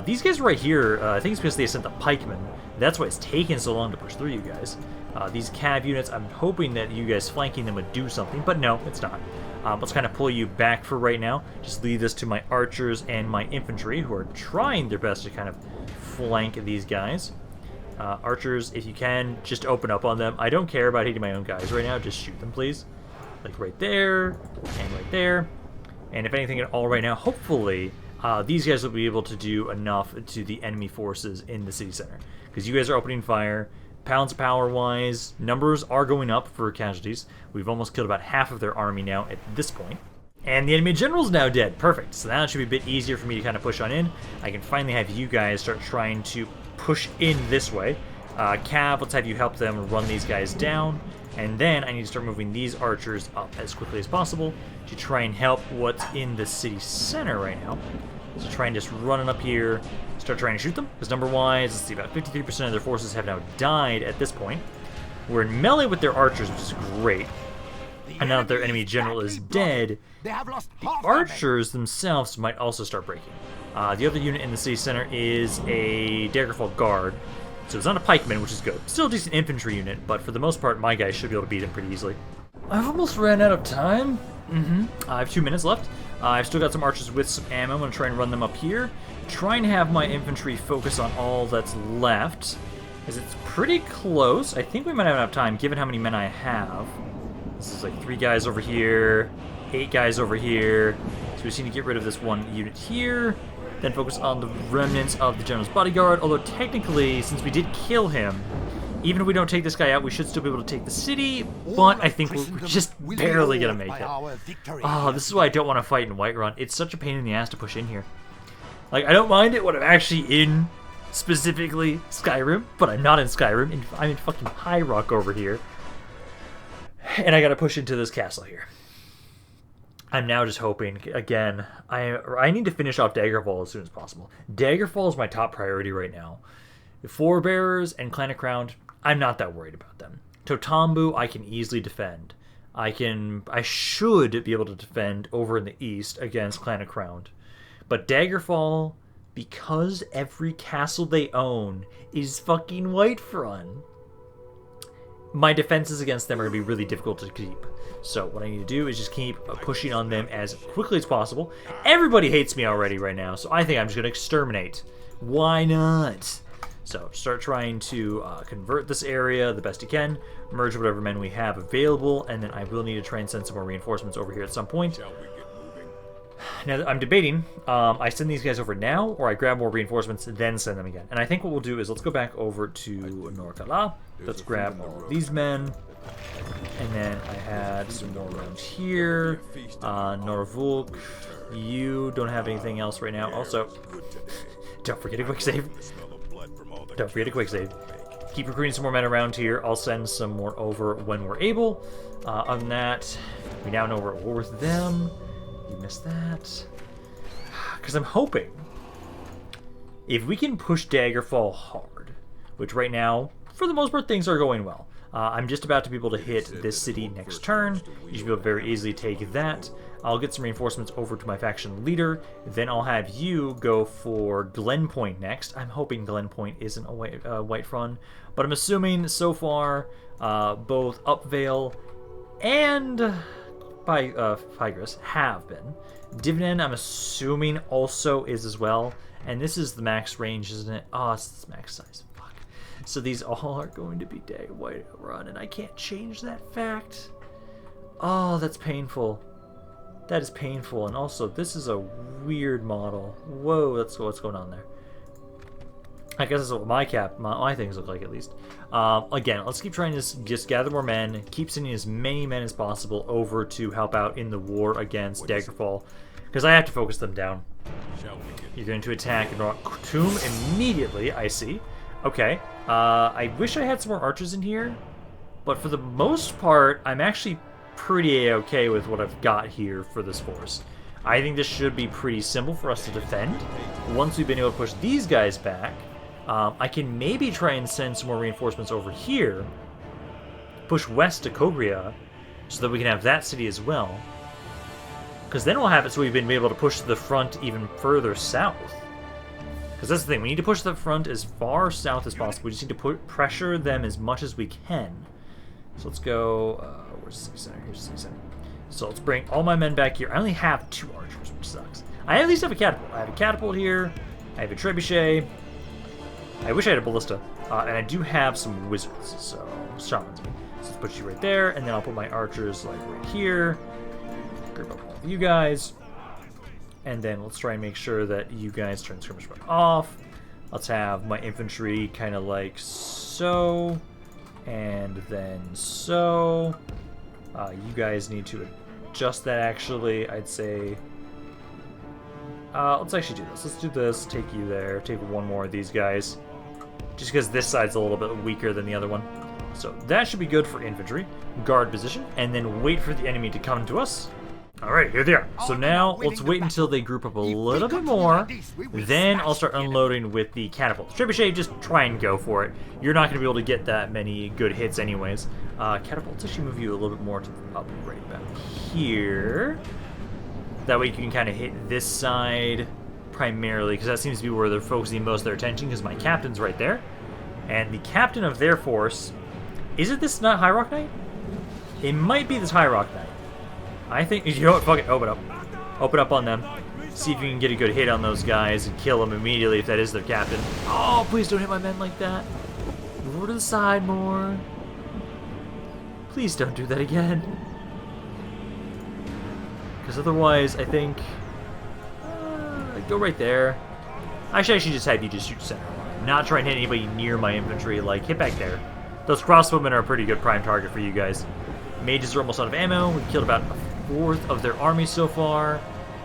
A: These guys right here, I think it's because they sent the pikemen. That's why it's taken so long to push through you guys. These cav units, I'm hoping that you guys flanking them would do something, but no, it's not. Let's kind of pull you back for right now. Just leave this to my archers and my infantry, who are trying their best to kind of flank these guys. Archers, if you can, just open up on them. I don't care about hitting my own guys right now. Just shoot them, please. Like right there, and right there. And if anything at all right now, hopefully, these guys will be able to do enough to the enemy forces in the city center. Because you guys are opening fire. Pounds of power-wise, numbers are going up for casualties. We've almost killed about half of their army now at this point. And the enemy general's now dead. Perfect. So now it should be a bit easier for me to kind of push on in. I can finally have you guys start trying to push in this way. Cav, let's have you help them run these guys down. And then I need to start moving these archers up as quickly as possible to try and help what's in the city center right now. So try and just run it up here, start trying to shoot them. Because number-wise, let's see, about 53% of their forces have now died at this point. We're in melee with their archers, which is great. And now that their enemy general is dead, the archers themselves might also start breaking. The other unit in the city center is a Daggerfall guard. So it's not a pikeman, which is good. Still a decent infantry unit, but for the most part, my guys should be able to beat him pretty easily. I've almost ran out of time. I have 2 minutes left. I've still got some archers with some ammo. I'm going to try and run them up here. Try and have my infantry focus on all that's left, because it's pretty close. I think we might have enough time, given how many men I have. This is like 3 guys over here, 8 guys over here. So we just need to get rid of this 1 unit here. Then focus on the remnants of the general's bodyguard. Although technically, since we did kill him, even if we don't take this guy out, we should still be able to take the city, but I think we're just barely going to make it. Oh, this is why I don't want to fight in Whiterun. It's such a pain in the ass to push in here. Like, I don't mind it when I'm actually in, specifically, Skyrim, but I'm not in Skyrim. I'm in fucking High Rock over here. And I got to push into this castle here. I'm now just hoping, again, I need to finish off Daggerfall as soon as possible. Daggerfall is my top priority right now. The Forebearers and Clan of Crown, I'm not that worried about them. Totambu, I can easily defend. I should be able to defend over in the east against Clan of Crown. But Daggerfall, because every castle they own is fucking Whiterun, my defenses against them are going to be really difficult to keep. So what I need to do is just keep pushing on them as quickly as possible. Everybody hates me already right now, so I think I'm just going to exterminate. Why not? So start trying to convert this area the best you can, merge whatever men we have available, and then I will need to try and send some more reinforcements over here at some point. Now, I'm debating, I send these guys over now, or I grab more reinforcements, then send them again. And I think what we'll do is let's go back over to Norakul-Tum. Let's grab all of these men. And then I had some more around here. Norvulk, you don't have anything else right now. Also, don't forget a quick save. Don't forget a quick save. Keep recruiting some more men around here. I'll send some more over when we're able. Other than that, we now know we're at war with them. You missed that. Because I'm hoping, if we can push Daggerfall hard, which right now, for the most part, things are going well. I'm just about to be able to hit this city next turn. You should be able to very easily take that. I'll get some reinforcements over to my faction leader. Then I'll have you go for Glen Point next. I'm hoping Glen Point isn't a Whiterun, but I'm assuming so far both Upvale and Phrygias have been. Dividend, I'm assuming, also is as well. And this is the max range, isn't it? Oh, it's max size. Fuck. So these all are going to be Whiterun, and I can't change that fact. Oh, that's painful. That is painful. And also, this is a weird model. Whoa, that's what's going on there. I guess that's what my things look like, at least. Again, let's keep trying to just gather more men, keep sending as many men as possible over to help out in the war against Daggerfall, because I have to focus them down. You're going to attack Norakul-Tum immediately, I see. Okay, I wish I had some more archers in here, but for the most part, I'm actually pretty okay with what I've got here for this force. I think this should be pretty simple for us to defend. Once we've been able to push these guys back, I can maybe try and send some more reinforcements over here, push west to Kogria, so that we can have that city as well. Because then we'll have it so we've been able to push the front even further south. Because that's the thing, we need to push the front as far south as possible. We just need to pressure them as much as we can. So let's go, where's the city center? Here's the city center. So let's bring all my men back here. I only have 2 archers, which sucks. I at least have a catapult. I have a catapult here. I have a trebuchet. I wish I had a ballista. And I do have some wizards, so shamans. So let's put you right there, and then I'll put my archers like right here. Group up all of you guys. And then let's try and make sure that you guys turn skirmish back off. Let's have my infantry kind of like so. And then so. You guys need to adjust that, actually. I'd say... let's actually do this. Let's do this. Take you there. Take one more of these guys. Just because this side's a little bit weaker than the other one. So that should be good for infantry. Guard position. And then wait for the enemy to come to us. Alright, here they are. So now, let's wait until they group up a little bit more. Then I'll start unloading with the catapult. Trebuchet, just try and go for it. You're not going to be able to get that many good hits anyways. Catapults actually move you a little bit more to the up right about here. That way you can kind of hit this side primarily, because that seems to be where they're focusing most of their attention, because my captain's right there. And the captain of their force... Is it this not High Rock Knight? It might be this High Rock Knight. I think, you know what, fuck it, open up. Open up on them. See if you can get a good hit on those guys and kill them immediately if that is their captain. Oh, please don't hit my men like that. Move over to the side more. Please don't do that again. Because otherwise, I think... go right there. Actually, I should just have you just shoot center. Not try and hit anybody near my infantry. Like, hit back there. Those crossbowmen are a pretty good prime target for you guys. Mages are almost out of ammo. We've killed about a fourth of their army so far.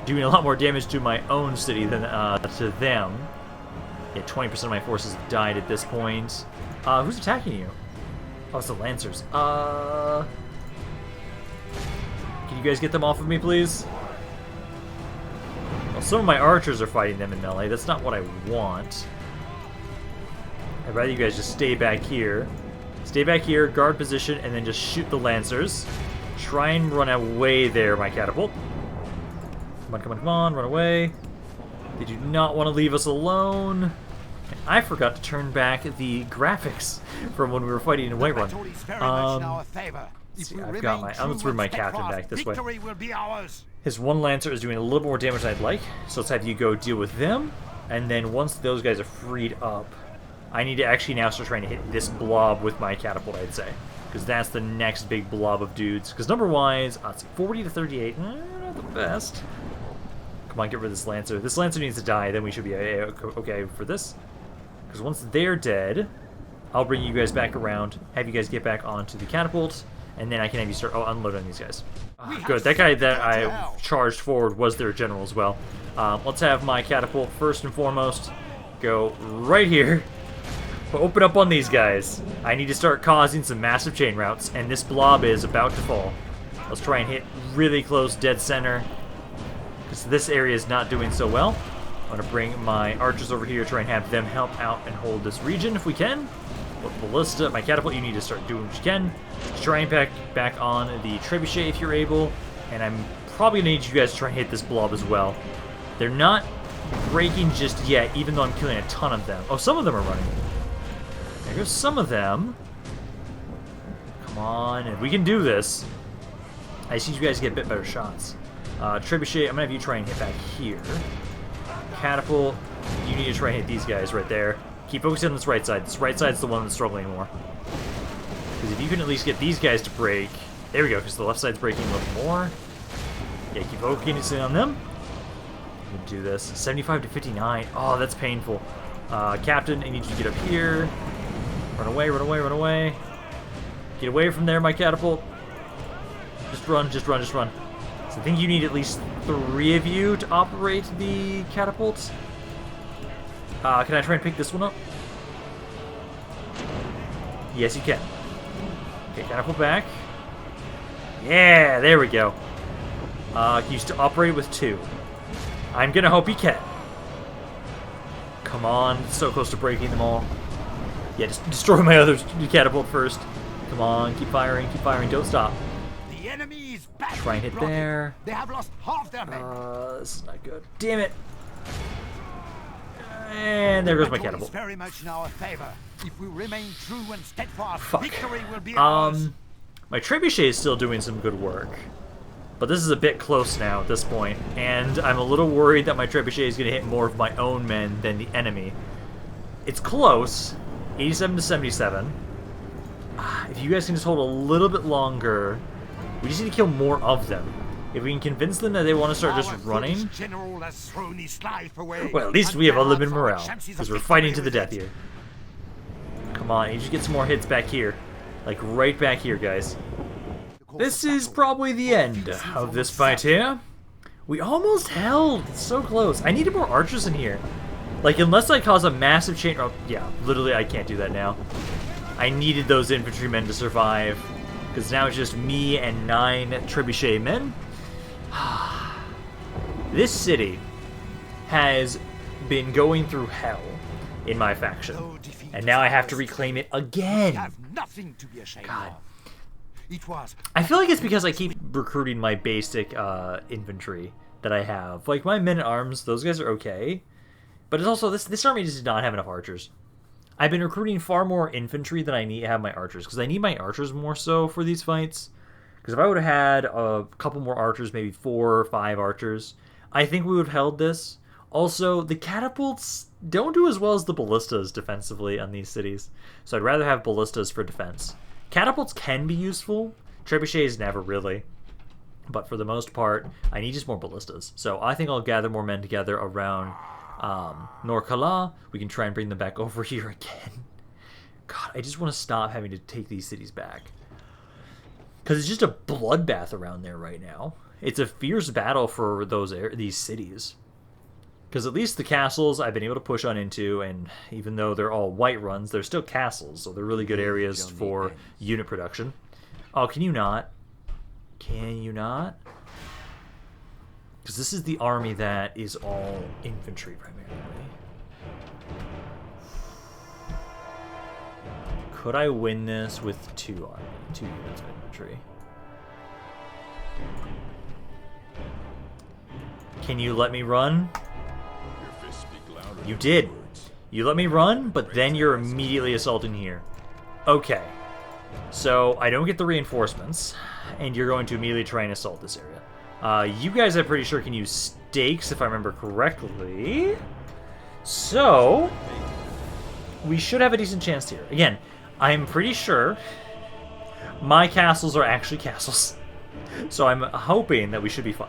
A: Doing a lot more damage to my own city than to them. Yeah, 20% of my forces have died at this point. Who's attacking you? Oh, it's the Lancers. Can you guys get them off of me, please? Well, some of my archers are fighting them in melee. That's not what I want. I'd rather you guys just stay back here. Stay back here, guard position, and then just shoot the Lancers. Try and run away there, my catapult. Come on, come on, come on, run away. They do not want to leave us alone. And I forgot to turn back the graphics from when we were fighting in Whiterun. See, I've got my... let's bring my captain back this way. His one Lancer is doing a little more damage than I'd like, so let's have you go deal with them. And then once those guys are freed up, I need to actually now start trying to hit this blob with my catapult, I'd say. Because that's the next big blob of dudes. Because number-wise, let's see, 40 to 38, not the best. Come on, get rid of this Lancer. This Lancer needs to die, then we should be okay for this. Because once they're dead, I'll bring you guys back around, have you guys get back onto the catapult, and then I can have you start unloading these guys. Good, that guy that I charged forward was their general as well. Let's have my catapult first and foremost go right here. Open up on these guys. I need to start causing some massive chain routes, and this blob is about to fall. Let's try and hit really close dead center, because this area is not doing so well. I'm going to bring my archers over here, try and have them help out and hold this region if we can. But Ballista, my catapult, you need to start doing what you can. Try and back on the trebuchet if you're able, and I'm probably going to need you guys to try and hit this blob as well. They're not breaking just yet, even though I'm killing a ton of them. Oh, some of them are running. There goes some of them. Come on, and we can do this. I just need you guys to get a bit better shots. Trebuchet, I'm going to have you try and hit back here. Catapult, you need to try and hit these guys right there. Keep focusing on this right side. This right side's the one that's struggling more. Because if you can at least get these guys to break... There we go, because the left side's breaking a little more. Yeah, keep focusing on them. We can do this. 75 to 59. Oh, that's painful. Captain, I need you to get up here. Run away, run away, run away. Get away from there, my catapult. Just run, just run, just run. So I think you need at least 3 of you to operate the catapult. Can I try and pick this one up? Yes, you can. Okay, catapult back. Yeah, there we go. You used to operate with 2. I'm gonna hope you can. Come on, it's so close to breaking them all. Yeah, just destroy my other catapult first. Come on, keep firing, don't stop.
B: The enemy is back.
A: Try and hit there.
B: They have lost half their men.
A: This is not good. Damn it. And there goes my catapult.
B: Very much in our favor. If we remain true and steadfast,
A: Fuck.
B: victory will be ours.
A: My trebuchet is still doing some good work. But this is a bit close now at this point, and I'm a little worried that my trebuchet is going to hit more of my own men than the enemy. It's close, 87 to 77. If you guys can just hold a little bit longer, we just need to kill more of them. If we can convince them that they want to start just running, well, at least we have unlimited morale, because we're fighting to the death here. Come on, you just get some more hits back here. Like, right back here, guys. This is probably the end of this fight here. We almost held. It's so close. I needed more archers in here. Like, unless I cause a massive chain... Oh, yeah, literally, I can't do that now. I needed those infantrymen to survive. Because now it's just me and 9 trebuchet men. This city has been going through hell in my faction. And now I have to reclaim it again. God. I feel like it's because I keep recruiting my basic infantry that I have. Like, my men-at-arms, those guys are okay. But it's also, this army does not have enough archers. I've been recruiting far more infantry than I need to have my archers. Because I need my archers more so for these fights. Because if I would have had a couple more archers, maybe 4 or 5 archers, I think we would have held this. Also, the catapults don't do as well as the ballistas defensively on these cities, so I'd rather have ballistas for defense. Catapults can be useful. Trebuchets never really. But for the most part, I need just more ballistas. So I think I'll gather more men together around Nor-Kala. We can try and bring them back over here again. God, I just want to stop having to take these cities back. Because it's just a bloodbath around there right now. It's a fierce battle for these cities. Because at least the castles I've been able to push on into, and even though they're all white runs, they're still castles, so they're really good areas for unit production. Oh, can you not? Can you not? Because this is the army that is all infantry primarily. Could I win this with 2 units of infantry? Can you let me run? You did. You let me run, but then you're immediately assaulting here. Okay. So I don't get the reinforcements, and you're going to immediately try and assault this area. You guys, I'm pretty sure, can use stakes, if I remember correctly. So we should have a decent chance here. Again, I'm pretty sure my castles are actually castles. So I'm hoping that we should be fine.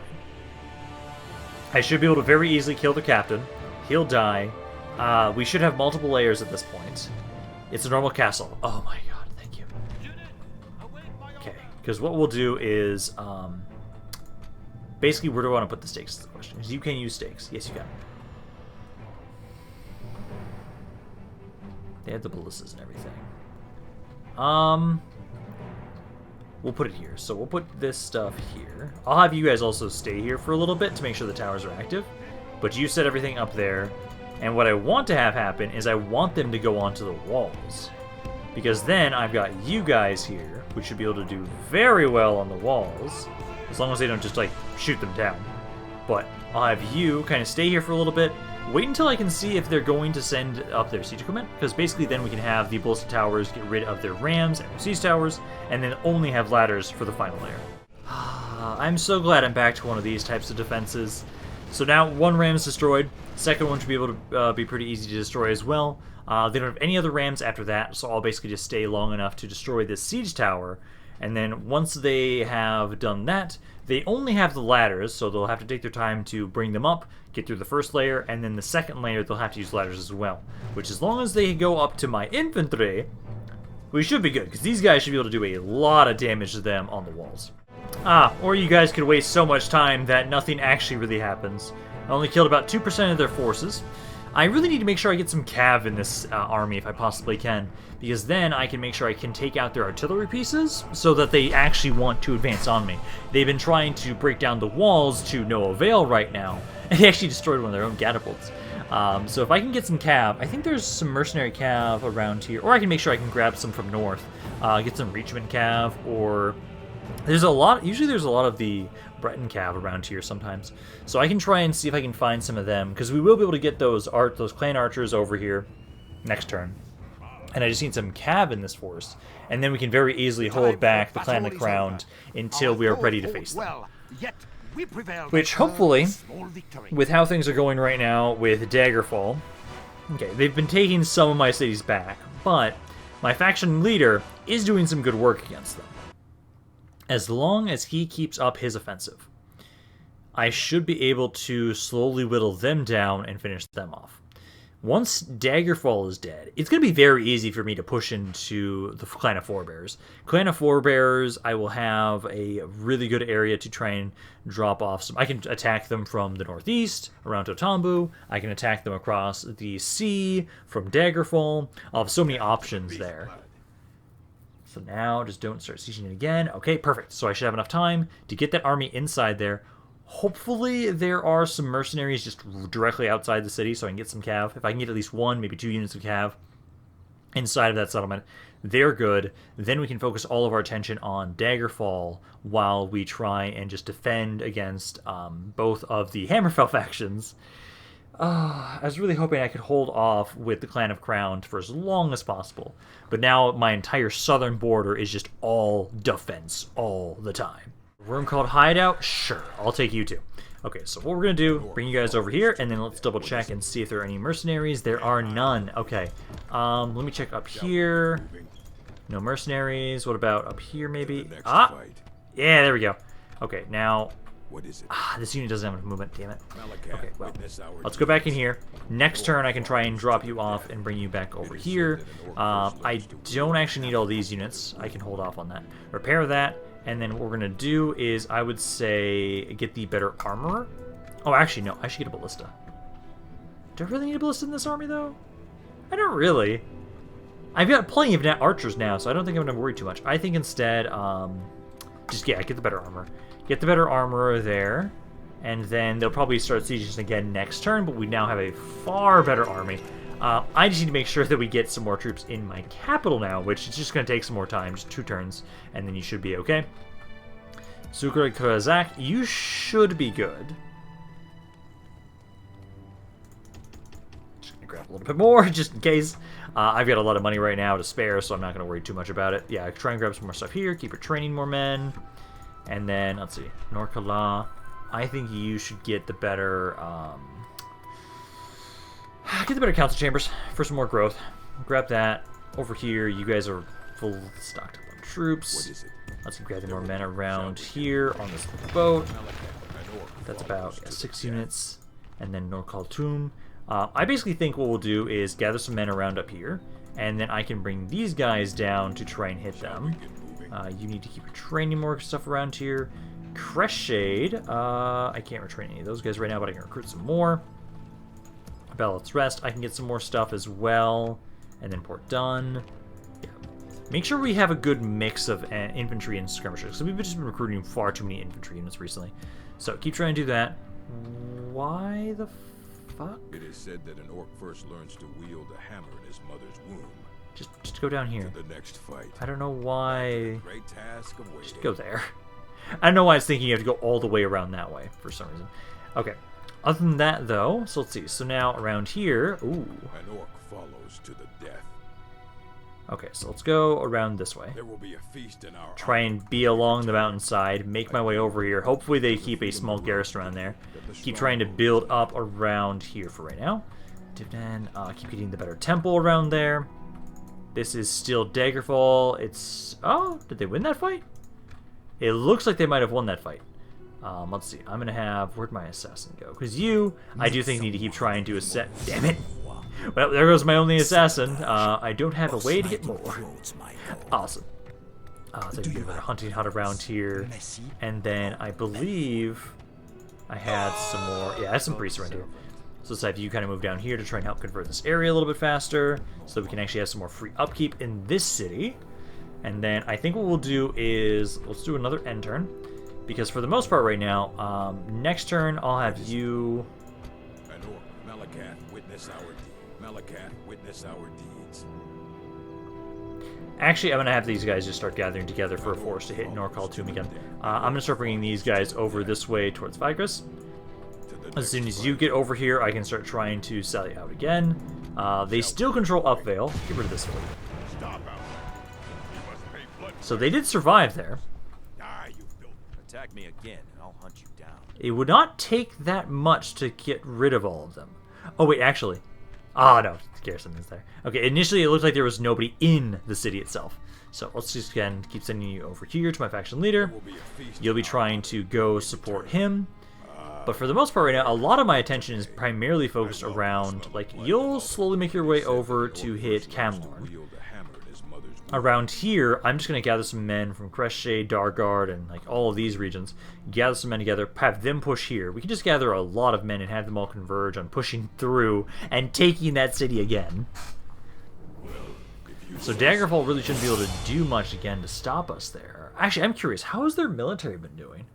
A: I should be able to very easily kill the captain. He'll die. We should have multiple layers at this point. It's a normal castle. Oh my god, thank you. Okay, because what we'll do is... basically, where do I want to put the stakes is the question. You can use stakes. Yes, you can. They have the ballistas and everything. We'll put it here. So we'll put this stuff here. I'll have you guys also stay here for a little bit to make sure the towers are active. But you set everything up there. And what I want to have happen is I want them to go onto the walls. Because then I've got you guys here, which should be able to do very well on the walls. As long as they don't just, like, shoot them down. But I'll have you kind of stay here for a little bit. Wait until I can see if they're going to send up their siege equipment, because basically then we can have the ballista towers get rid of their rams and their siege towers, and then only have ladders for the final layer. I'm so glad I'm back to one of these types of defenses. So now one ram is destroyed. Second one should be able to be pretty easy to destroy as well. They don't have any other rams after that, so I'll basically just stay long enough to destroy this siege tower. And then once they have done that, they only have the ladders, so they'll have to take their time to bring them up, get through the first layer, and then the second layer they'll have to use ladders as well. Which, as long as they go up to my infantry, we should be good, because these guys should be able to do a lot of damage to them on the walls. Or you guys could waste so much time that nothing actually really happens. I only killed about 2% of their forces. I really need to make sure I get some cav in this army if I possibly can, because then I can make sure I can take out their artillery pieces so that they actually want to advance on me. They've been trying to break down the walls to no avail right now, and they actually destroyed one of their own catapults. So if I can get some cav, I think there's some mercenary cav around here, or I can make sure I can grab some from north, get some Reachman cav, or there's a lot. Usually there's a lot of the Breton cav around here sometimes, so I can try and see if I can find some of them, because we will be able to get those clan archers over here next turn. And I just need some cav in this force, and then we can very easily hold back the clan of the crown until we are ready to face them. Which hopefully, with how things are going right now with Daggerfall, okay, they've been taking some of my cities back, but my faction leader is doing some good work against them. As long as he keeps up his offensive, I should be able to slowly whittle them down and finish them off. Once Daggerfall is dead, it's going to be very easy for me to push into the Clan of Forebears. Clan of Forebears, I will have a really good area to try and drop off some. I can attack them from the northeast, around Totambu. I can attack them across the sea from Daggerfall. I'll have so many options there. So now, just don't start sieging it again. Okay, perfect. So I should have enough time to get that army inside there. Hopefully there are some mercenaries just directly outside the city so I can get some cav. If I can get at least 1, maybe 2 units of cav inside of that settlement, they're good. Then we can focus all of our attention on Daggerfall while we try and just defend against both of the Hammerfell factions. I was really hoping I could hold off with the Clan of Crowned for as long as possible. But now my entire southern border is just all defense all the time. Room called Hideout? Sure, I'll take you too. Okay, so what we're going to do, bring you guys over here, and then let's double check and see if there are any mercenaries. There are none. Okay, let me check up here. No mercenaries. What about up here maybe? Ah! Yeah, there we go. Okay, now...
C: What is it?
A: This unit doesn't have enough movement, damn it. Okay, well, let's go back in here. Next turn, I can try and drop you off and bring you back over here. I don't actually need all these units. I can hold off on that. Repair that, and then what we're going to do is, I would say, get the better armorer. Oh, actually, no, I should get a ballista. Do I really need a ballista in this army, though? I don't really. I've got plenty of archers now, so I don't think I'm going to worry too much. I think instead, just, yeah, get the better armor. Get the better armorer there, and then they'll probably start sieges again next turn, but we now have a far better army. I just need to make sure that we get some more troops in my capital now, which is just going to take some more time, just 2 turns, and then you should be okay. Sukhar-Khazak, you should be good. Just going to grab a little bit more, just in case. I've got a lot of money right now to spare, so I'm not going to worry too much about it. Yeah, try and grab some more stuff here, keep your training more men. And then, let's see, Norkala, I think you should get the better, council chambers for some more growth. Grab that. Over here, you guys are full stocked up on troops.
C: What is it?
A: Let's grab more men around here on this boat. That's about 6 units. And then Norakul-Tum. I basically think what we'll do is gather some men around up here, and then I can bring these guys down to try and hit them. You need to keep your training more stuff around here. Creshade, I can't retrain any of those guys right now, but I can recruit some more. Ballard's Rest, I can get some more stuff as well. And then Port Done. Yeah. Make sure we have a good mix of infantry and skirmishers, because we've just been recruiting far too many infantry units recently. So keep trying to do that. Why the fuck?
C: It is said that an orc first learns to wield a hammer in his mother's womb.
A: Just go down here.
C: To the next fight.
A: I don't know why.
C: Great task of waiting.
A: Just go there. I don't know why I was thinking you have to go all the way around that way for some reason. Okay. Other than that, though, so let's see. So now around here, ooh.
C: An orc follows to the death.
A: Okay, so let's go around this way.
C: There will be a feast in our
A: Try and be along the mountainside. Make my way over here. Hopefully they keep a small garrison around there. Keep trying to build up around here for right now. Then keep getting the better temple around there. This is still Daggerfall. It's... Oh, did they win that fight? It looks like they might have won that fight. Let's see. I'm going to have... Where'd my assassin go? Because you, I do think, need to keep trying to ascend... Damn it! Well, there goes my only assassin. I don't have a way to get more. Awesome. So you get a hunting hut around here. And then I believe I had some more... Yeah, I had some priests around here. So let's have you kind of move down here to try and help convert this area a little bit faster, so that we can actually have some more free upkeep in this city. And then I think what we'll do is, let's do another end turn, because for the most part right now, next turn I'll have you...
C: An orc, Malakath, witness our deeds. Malakath, witness our deeds.
A: Actually, I'm going to have these guys just start gathering together for a force to hit Norakul-Tum again. I'm going to start bringing these guys over this way towards Vigris. As soon as you get over here, I can start trying to sally out again. They still control Upvale. Get rid of this fleet. So they did survive there.
D: Attack me again, and I'll hunt you down.
A: It would not take that much to get rid of all of them. Oh, wait, actually. Oh, no. Garrison is there. Okay, initially it looked like there was nobody in the city itself. So let's just, again, keep sending you over here to my faction leader. You'll be trying to go support him. But for the most part right now, a lot of my attention is primarily focused around, like, you'll slowly make your way over to hit Camlorn. Around here, I'm just going to gather some men from Crestshade, Dargard, and, like, all of these regions. Gather some men together, have them push here. We can just gather a lot of men and have them all converge on pushing through and taking that city again. So Daggerfall really shouldn't be able to do much again to stop us there. Actually, I'm curious, how has their military been doing?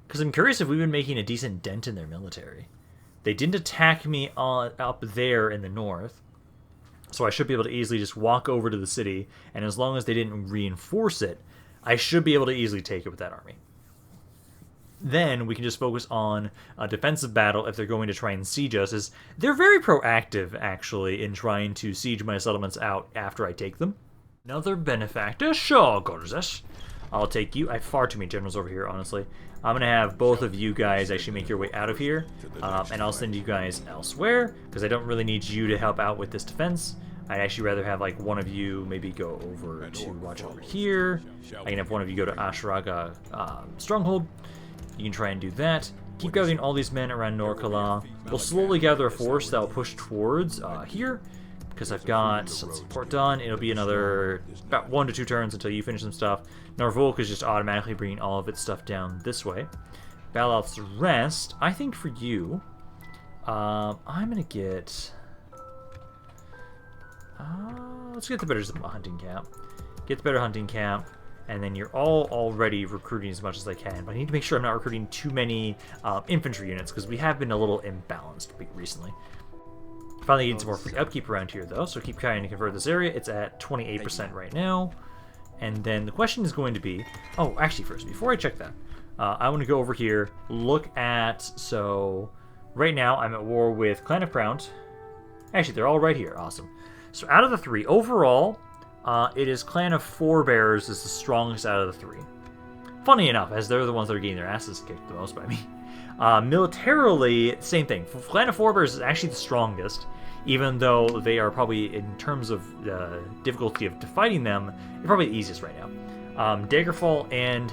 A: Because I'm curious if we've been making a decent dent in their military. They didn't attack me up there in the north, so I should be able to easily just walk over to the city, and as long as they didn't reinforce it, I should be able to easily take it with that army. Then we can just focus on a defensive battle if they're going to try and siege us. As they're very proactive, actually, in trying to siege my settlements out after I take them. Another benefactor, SHEOGORATH'S. I'll take you. I have far too many generals over here, honestly. I'm going to have both of you guys actually make your way out of here, and I'll send you guys elsewhere, because I don't really need you to help out with this defense. I'd actually rather have like one of you maybe go over to watch over here. I can have one of you go to Ashraga Stronghold. You can try and do that. Keep gathering all these men around Norakul-Tum. We'll slowly gather a force that will push towards here, because I've got some support done. It'll be another about 1 to 2 turns until you finish some stuff. Narvolk is just automatically bringing all of its stuff down this way. Balalth's Rest, I think for you, I'm going to get... let's get the better hunting camp. Get the better hunting camp, and then you're all already recruiting as much as I can. But I need to make sure I'm not recruiting too many infantry units, because we have been a little imbalanced recently. Finally getting some more free upkeep around here, though, so keep trying to convert this area. It's at 28% right now. And then the question is going to be... Oh, actually, first, before I check that, I want to go over here, look at... So, right now, I'm at war with Clan of Crowned. Actually, they're all right here. Awesome. So, out of the 3, overall, it is Clan of Forebears is the strongest out of the 3. Funny enough, as they're the ones that are getting their asses kicked the most by me. Militarily, same thing. Clan of Forebears is actually the strongest, even though they are probably, in terms of the difficulty of fighting them, they're probably the easiest right now. Daggerfall and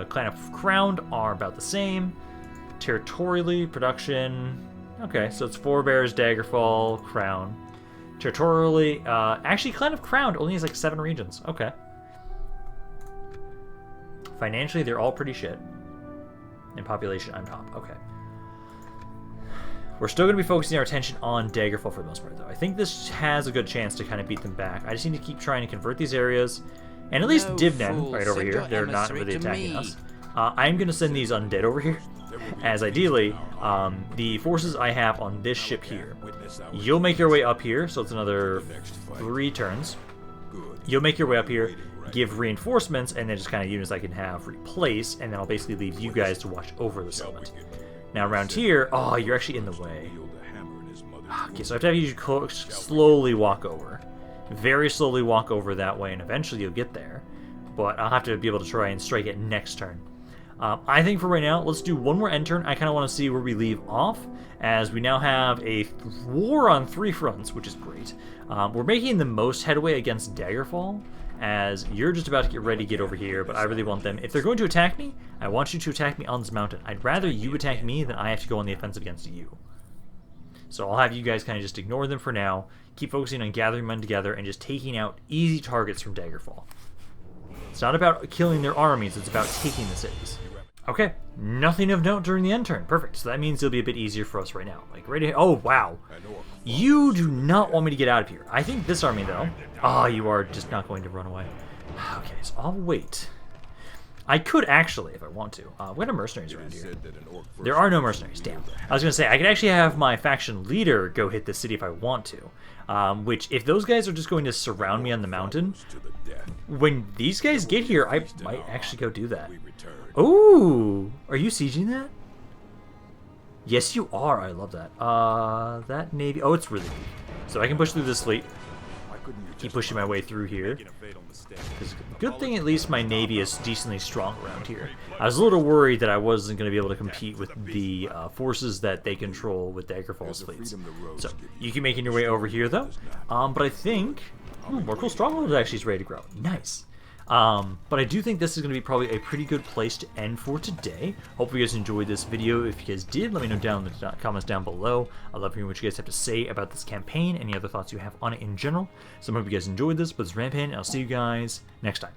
A: Clan of Crowned are about the same. Territorially, production... Okay, so it's Forebears, Daggerfall, Crown. Territorially, actually, Clan of Crowned only has like 7 regions. Okay. Financially, they're all pretty shit. In population, I'm top. Okay. We're still going to be focusing our attention on Daggerfall for the most part, though. I think this has a good chance to kind of beat them back. I just need to keep trying to convert these areas. And at least Divnen, right over here, they're not really attacking us. I'm going to send these undead over here. As ideally, the forces I have on this ship here, you'll make your way up here, so it's another 3 turns. You'll make your way up here, give reinforcements, and then just kind of units I can have replace, and then I'll basically leave you guys to watch over the settlement. Now around here, oh, you're actually in the way. Okay, so I have to have you slowly walk over. Very slowly walk over that way, and eventually you'll get there. But I'll have to be able to try and strike it next turn. I think for right now, let's do one more end turn. I kind of want to see where we leave off, as we now have a war on 3 fronts, which is great. We're making the most headway against Daggerfall, as you're just about to get ready to get over here, but I really want them. If they're going to attack me, I want you to attack me on this mountain. I'd rather you attack me than I have to go on the offensive against you. So I'll have you guys kind of just ignore them for now, keep focusing on gathering men together, and just taking out easy targets from Daggerfall. It's not about killing their armies, it's about taking the cities. Okay, nothing of note during the end turn. Perfect. So that means it'll be a bit easier for us right now. Like right here. Oh, wow. You do not want me to get out of here. I think this army, though. Ah, you are just not going to run away. Okay, so I'll wait. I could actually, if I want to. What are mercenaries around here? There are no mercenaries. Damn. I was going to say, I could actually have my faction leader go hit the city if I want to. Which, if those guys are just going to surround me on the mountain, when these guys get here, I might actually go do that. Ooh, are you sieging that? Yes, you are. I love that. That navy. Oh, it's really weak. So I can push through this fleet. Keep pushing my way through here. Good thing at least my navy is decently strong around here. I was a little worried that I wasn't going to be able to compete with the forces that they control with Daggerfall's fleets. So you keep making your way over here, though. But I think Mortal Stronghold actually is ready to grow. Nice. But I do think this is going to be probably a pretty good place to end for today. Hope you guys enjoyed this video. If you guys did, let me know down in the comments down below. I love hearing what you guys have to say about this campaign, any other thoughts you have on it in general. So I hope you guys enjoyed this, but this is Rampaned, and I'll see you guys next time.